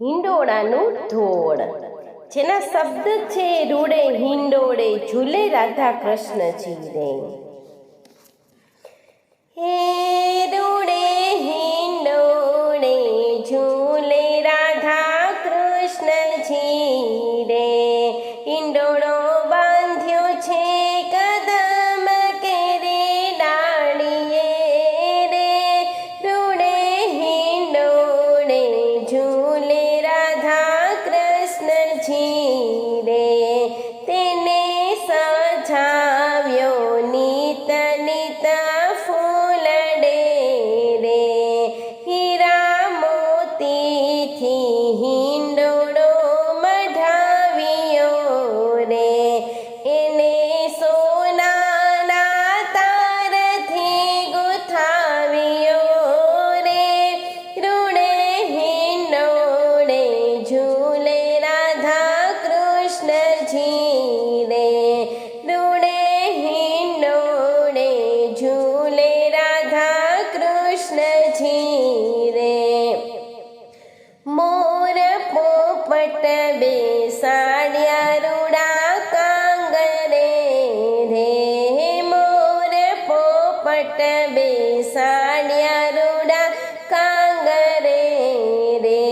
હિંડોળાનું ધોળ, જેના શબ્દ છે રૂડે હિંડોળે ઝૂલે રાધા કૃષ્ણજી રે. હે રૂડે હિંડોળે ઝૂલે રાધા કૃષ્ણજી રે, હિંડોળો બાંધ્યો છે કદમ કેરે ડાળીએ રે, રૂડે હિંડોળે ઝૂલે રાધા કૃષ્ણજી રે, તેને સજાવ્યો નીત નીત ફૂલડે રે, હીરા મોતીથી હિંડોળો મઢાવ્યો રે, એને સોનાના તારથી ગુથાવ્યો રે, રૂડે હિંડોળે ઝૂલે રાધા કૃષ્ણજી રે, રૂડે હિંડોળે ઝૂલે રાધા કૃષ્ણજી રે. મોર પોપટ બેસાડ્યા રૂડા કાંગરે રે, મોર પોપટ બેસાડ્યા રૂડા કાંગરે રે,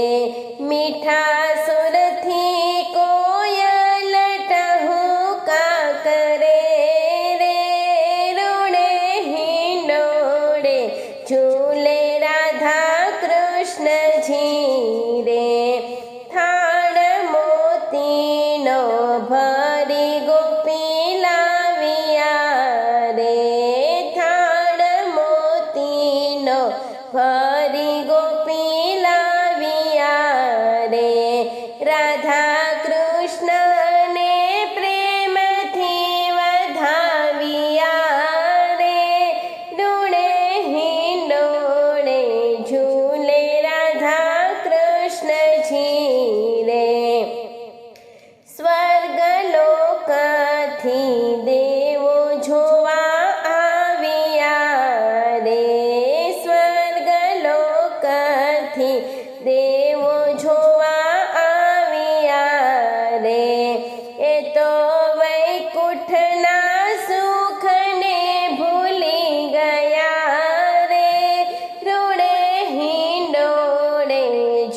મીઠા સુરથી કોયલ ટહુકા કરે રે, રૂડે હિંડોળે ઝૂલે રાધા કૃષ્ણજી રે, થાળ મોતીનો ભરી ગોપી લાવ્યા રે, થાળ મોતીનો ભરી ગોપી લાવ્યા રે, રાધા કૃષ્ણને પ્રેમથી વધાવ્યા રે, રૂડે હિંડોળે ઝૂલે રાધા કૃષ્ણજી રે. સ્વર્ગલોકથી દેવો જોવા આવ્યા રે, સ્વર્ગલોકથી દેવો જોવા આવ્યા રે, એ તો વૈકુંઠના સુખને ભૂલી ગયા રે, રૂડે હિંડોળે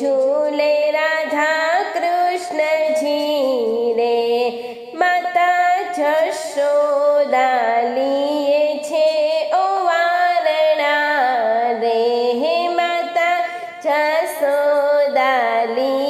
ઝૂલે રાધા કૃષ્ણજી રે. માતા જશોદા લીએ છે ઓવારણા રે, માતા જશોદા લીએ